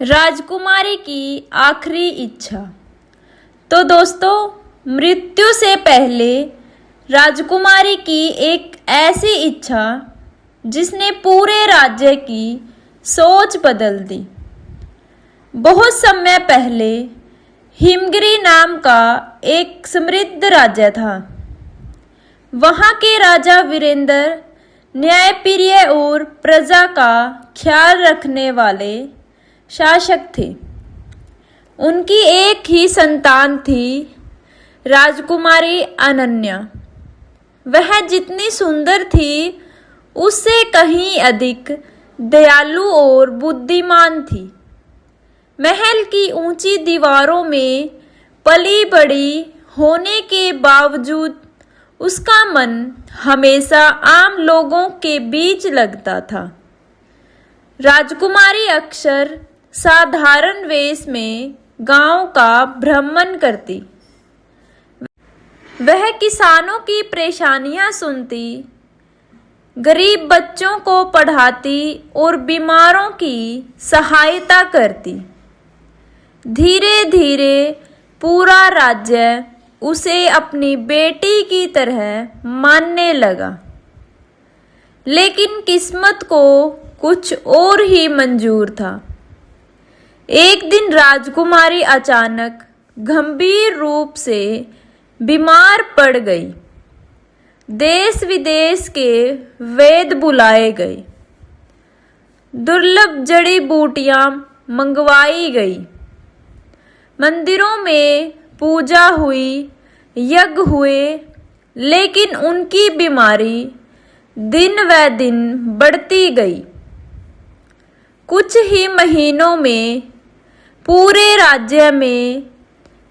राजकुमारी की आखिरी इच्छा। तो दोस्तों, मृत्यु से पहले राजकुमारी की एक ऐसी इच्छा जिसने पूरे राज्य की सोच बदल दी। बहुत समय पहले हिमगिरी नाम का एक समृद्ध राज्य था। वहाँ के राजा वीरेंद्र न्यायप्रिय और प्रजा का ख्याल रखने वाले शासक थे। उनकी एक ही संतान थी, राजकुमारी अनन्या। वह जितनी सुंदर थी, उससे कहीं अधिक दयालु और बुद्धिमान थी। महल की ऊंची दीवारों में पली बड़ी होने के बावजूद उसका मन हमेशा आम लोगों के बीच लगता था। राजकुमारी अक्सर साधारण वेश में गांव का भ्रमण करती। वह किसानों की परेशानियां सुनती, गरीब बच्चों को पढ़ाती और बीमारों की सहायता करती। धीरे धीरे पूरा राज्य उसे अपनी बेटी की तरह मानने लगा। लेकिन किस्मत को कुछ और ही मंजूर था। एक दिन राजकुमारी अचानक गंभीर रूप से बीमार पड़ गई। देश विदेश के वैद्य बुलाए गए, दुर्लभ जड़ी बूटियां मंगवाई गई, मंदिरों में पूजा हुई, यज्ञ हुए, लेकिन उनकी बीमारी दिन व दिन बढ़ती गई। कुछ ही महीनों में पूरे राज्य में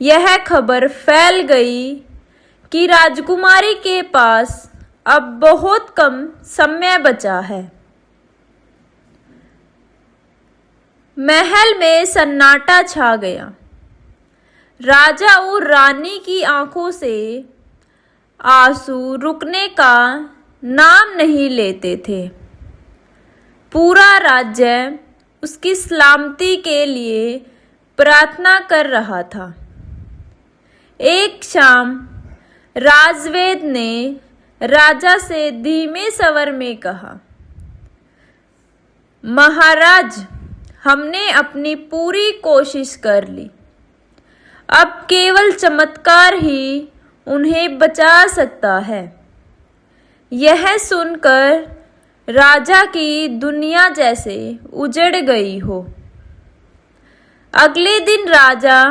यह खबर फैल गई कि राजकुमारी के पास अब बहुत कम समय बचा है। महल में सन्नाटा छा गया। राजा और रानी की आंखों से आंसू रुकने का नाम नहीं लेते थे। पूरा राज्य उसकी सलामती के लिए प्रार्थना कर रहा था। एक शाम राजवैद्य ने राजा से धीमे स्वर में कहा, महाराज, हमने अपनी पूरी कोशिश कर ली। अब केवल चमत्कार ही उन्हें बचा सकता है। यह सुनकर राजा की दुनिया जैसे उजड़ गई हो। अगले दिन राजा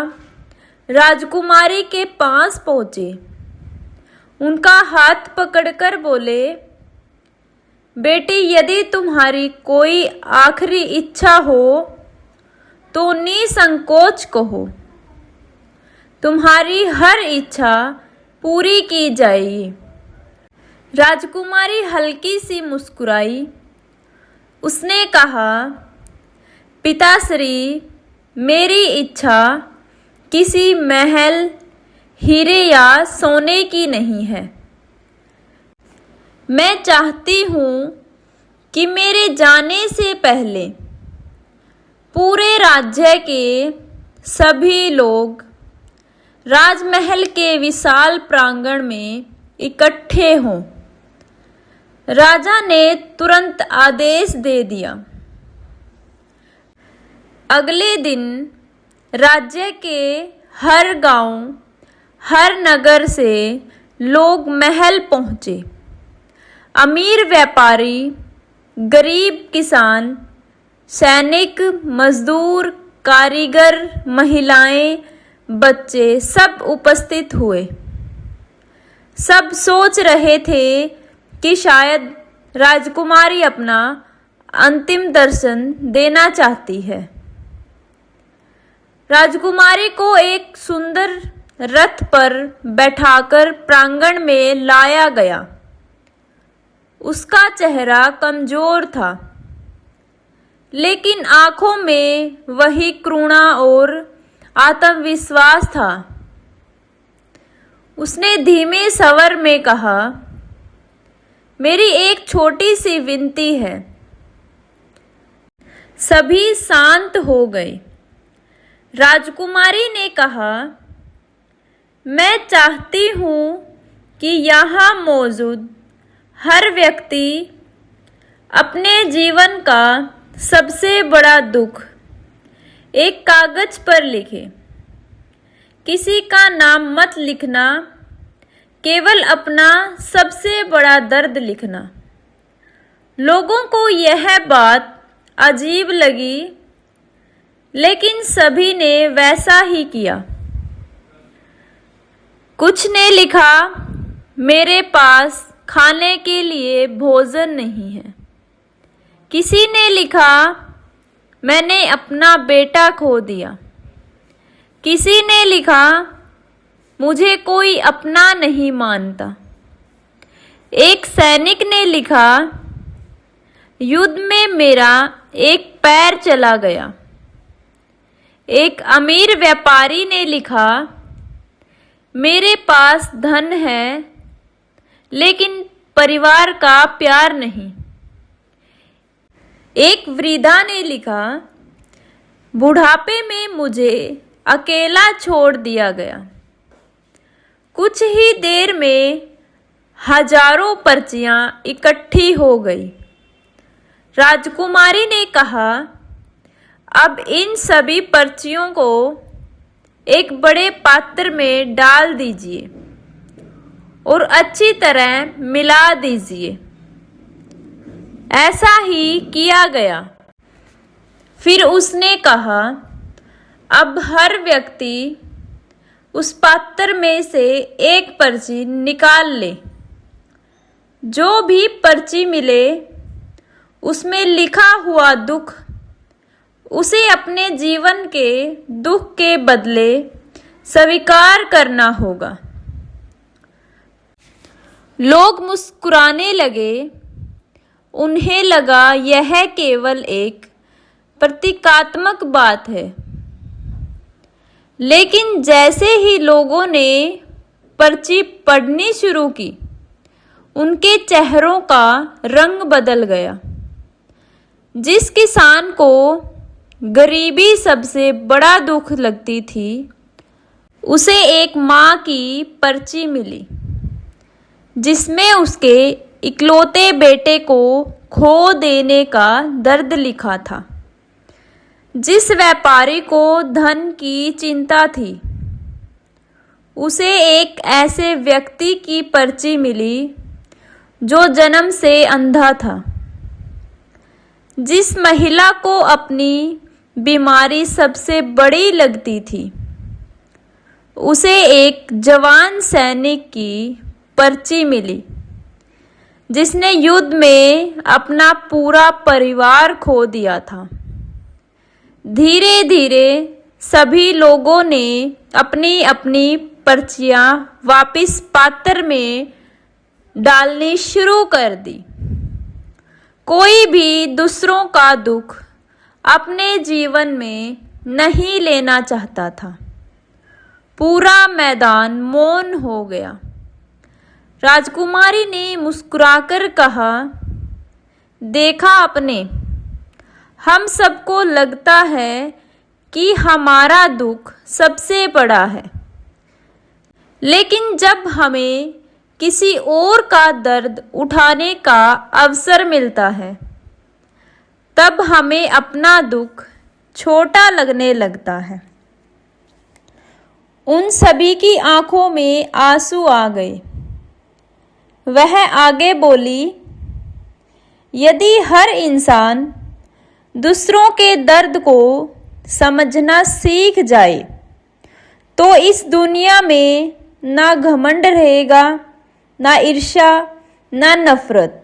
राजकुमारी के पास पहुंचे। उनका हाथ पकड़कर बोले, बेटी, यदि तुम्हारी कोई आखिरी इच्छा हो तो निसंकोच कहो। तुम्हारी हर इच्छा पूरी की जाएगी। राजकुमारी हल्की सी मुस्कुराई। उसने कहा, पिताश्री, मेरी इच्छा किसी महल, हीरे या सोने की नहीं है। मैं चाहती हूँ कि मेरे जाने से पहले पूरे राज्य के सभी लोग राजमहल के विशाल प्रांगण में इकट्ठे हों। राजा ने तुरंत आदेश दे दिया। अगले दिन राज्य के हर गांव, हर नगर से लोग महल पहुंचे। अमीर व्यापारी, गरीब किसान, सैनिक, मजदूर, कारीगर, महिलाएं, बच्चे सब उपस्थित हुए। सब सोच रहे थे कि शायद राजकुमारी अपना अंतिम दर्शन देना चाहती है। राजकुमारी को एक सुंदर रथ पर बैठाकर प्रांगण में लाया गया। उसका चेहरा कमजोर था, लेकिन आंखों में वही करुणा और आत्मविश्वास था। उसने धीमे स्वर में कहा, मेरी एक छोटी सी विनती है। सभी शांत हो गए। राजकुमारी ने कहा, मैं चाहती हूँ कि यहाँ मौजूद हर व्यक्ति अपने जीवन का सबसे बड़ा दुख एक कागज पर लिखे। किसी का नाम मत लिखना, केवल अपना सबसे बड़ा दर्द लिखना। लोगों को यह बात अजीब लगी, लेकिन सभी ने वैसा ही किया। कुछ ने लिखा, मेरे पास खाने के लिए भोजन नहीं है। किसी ने लिखा, मैंने अपना बेटा खो दिया। किसी ने लिखा, मुझे कोई अपना नहीं मानता। एक सैनिक ने लिखा, युद्ध में मेरा एक पैर चला गया। एक अमीर व्यापारी ने लिखा, मेरे पास धन है लेकिन परिवार का प्यार नहीं। एक वृद्धा ने लिखा, बुढ़ापे में मुझे अकेला छोड़ दिया गया। कुछ ही देर में हजारों पर्चियां इकट्ठी हो गई। राजकुमारी ने कहा, अब इन सभी पर्चियों को एक बड़े पात्र में डाल दीजिए और अच्छी तरह मिला दीजिए। ऐसा ही किया गया। फिर उसने कहा, अब हर व्यक्ति उस पात्र में से एक पर्ची निकाल ले। जो भी पर्ची मिले उसमें लिखा हुआ दुख उसे अपने जीवन के दुख के बदले स्वीकार करना होगा। लोग मुस्कुराने लगे। उन्हें लगा यह केवल एक प्रतीकात्मक बात है। लेकिन जैसे ही लोगों ने पर्ची पढ़नी शुरू की, उनके चेहरों का रंग बदल गया। जिस किसान को गरीबी सबसे बड़ा दुख लगती थी, उसे एक माँ की पर्ची मिली जिसमें उसके इकलौते बेटे को खो देने का दर्द लिखा था। जिस व्यापारी को धन की चिंता थी, उसे एक ऐसे व्यक्ति की पर्ची मिली जो जन्म से अंधा था। जिस महिला को अपनी बीमारी सबसे बड़ी लगती थी, उसे एक जवान सैनिक की पर्ची मिली जिसने युद्ध में अपना पूरा परिवार खो दिया था। धीरे धीरे सभी लोगों ने अपनी अपनी पर्चियां वापस पात्र में डालनी शुरू कर दी। कोई भी दूसरों का दुख अपने जीवन में नहीं लेना चाहता था। पूरा मैदान मौन हो गया। राजकुमारी ने मुस्कुराकर कहा, देखा आपने, हम सबको लगता है कि हमारा दुख सबसे बड़ा है, लेकिन जब हमें किसी और का दर्द उठाने का अवसर मिलता है, तब हमें अपना दुख छोटा लगने लगता है। उन सभी की आंखों में आंसू आ गए। वह आगे बोली, यदि हर इंसान दूसरों के दर्द को समझना सीख जाए, तो इस दुनिया में ना घमंड रहेगा, ना ईर्ष्या, ना नफरत,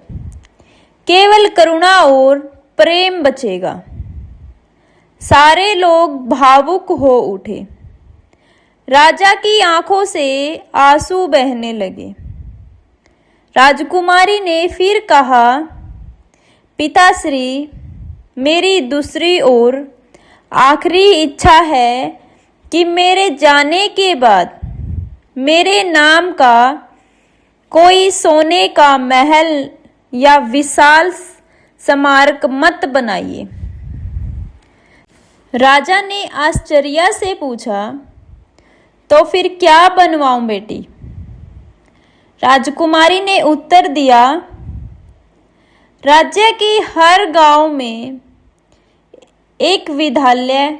केवल करुणा और प्रेम बचेगा। सारे लोग भावुक हो उठे। राजा की आंखों से आंसू बहने लगे। राजकुमारी ने फिर कहा, पिताश्री, मेरी दूसरी और आखिरी इच्छा है कि मेरे जाने के बाद मेरे नाम का कोई सोने का महल या विशाल स्मारक मत बनाइए। राजा ने आश्चर्य से पूछा, तो फिर क्या बनवाऊं बेटी? राजकुमारी ने उत्तर दिया, राज्य के हर गांव में एक विद्यालय,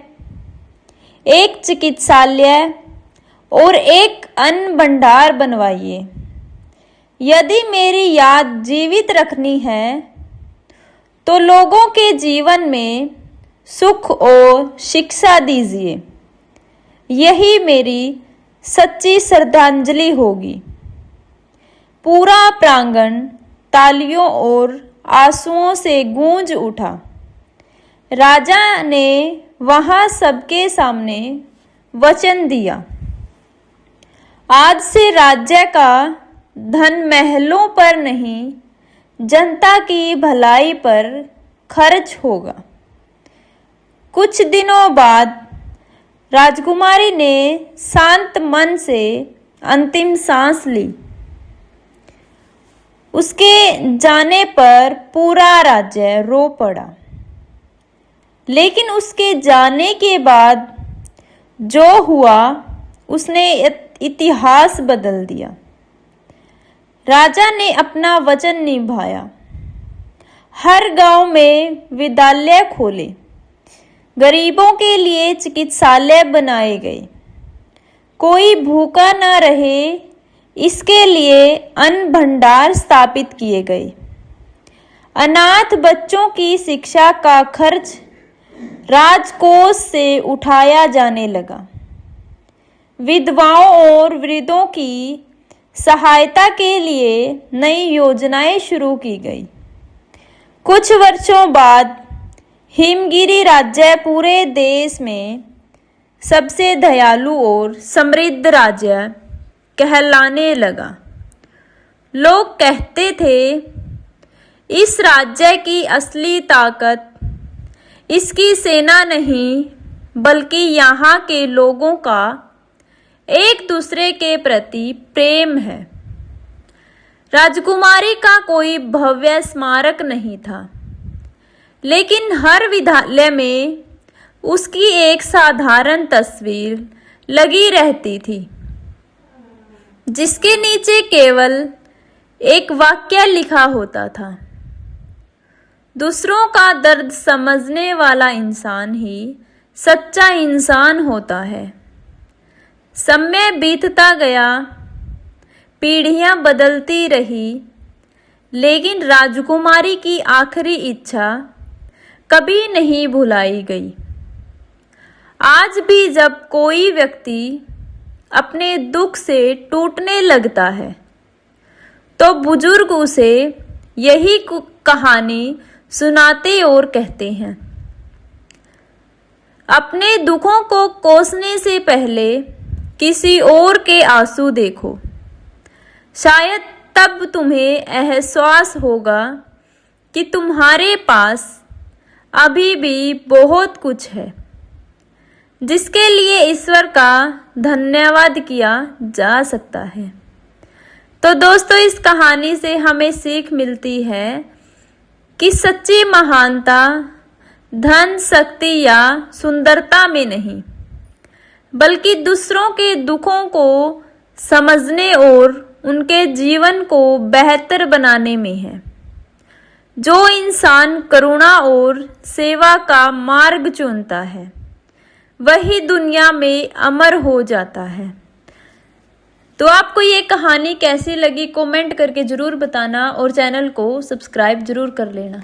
एक चिकित्सालय और एक अन्न भंडार बनवाइए। यदि मेरी याद जीवित रखनी है तो लोगों के जीवन में सुख और शिक्षा दीजिए। यही मेरी सच्ची श्रद्धांजलि होगी। पूरा प्रांगण तालियों और आंसुओं से गूंज उठा। राजा ने वहां सबके सामने वचन दिया, आज से राज्य का धन महलों पर नहीं, जनता की भलाई पर खर्च होगा। कुछ दिनों बाद राजकुमारी ने शांत मन से अंतिम सांस ली। उसके जाने पर पूरा राज्य रो पड़ा। लेकिन उसके जाने के बाद जो हुआ उसने इतिहास बदल दिया। राजा ने अपना वचन निभाया। हर गांव में विद्यालय खोले, गरीबों के लिए चिकित्सालय बनाए गए, कोई भूखा न रहे इसके लिए अन्न भंडार स्थापित किए गए। अनाथ बच्चों की शिक्षा का खर्च राजकोष से उठाया जाने लगा। विधवाओं और वृद्धों की सहायता के लिए नई योजनाएं शुरू की गई। कुछ वर्षों बाद हिमगिरी राज्य पूरे देश में सबसे दयालु और समृद्ध राज्य कहलाने लगा। लोग कहते थे, इस राज्य की असली ताकत इसकी सेना नहीं बल्कि यहाँ के लोगों का एक दूसरे के प्रति प्रेम है। राजकुमारी का कोई भव्य स्मारक नहीं था, लेकिन हर विद्यालय में उसकी एक साधारण तस्वीर लगी रहती थी, जिसके नीचे केवल एक वाक्य लिखा होता था, दूसरों का दर्द समझने वाला इंसान ही सच्चा इंसान होता है। समय बीतता गया, पीढ़ियां बदलती रही, लेकिन राजकुमारी की आखिरी इच्छा कभी नहीं भुलाई गई। आज भी जब कोई व्यक्ति अपने दुख से टूटने लगता है तो बुजुर्ग उसे यही कहानी सुनाते और कहते हैं, अपने दुखों को कोसने से पहले किसी और के आंसू देखो, शायद तब तुम्हें एहसास होगा कि तुम्हारे पास अभी भी बहुत कुछ है, जिसके लिए ईश्वर का धन्यवाद किया जा सकता है। तो दोस्तों, इस कहानी से हमें सीख मिलती है कि सच्ची महानता धन, शक्ति या सुंदरता में नहीं, बल्कि दूसरों के दुखों को समझने और उनके जीवन को बेहतर बनाने में है। जो इंसान करुणा और सेवा का मार्ग चुनता है, वही दुनिया में अमर हो जाता है। तो आपको ये कहानी कैसी लगी कमेंट करके ज़रूर बताना और चैनल को सब्सक्राइब ज़रूर कर लेना।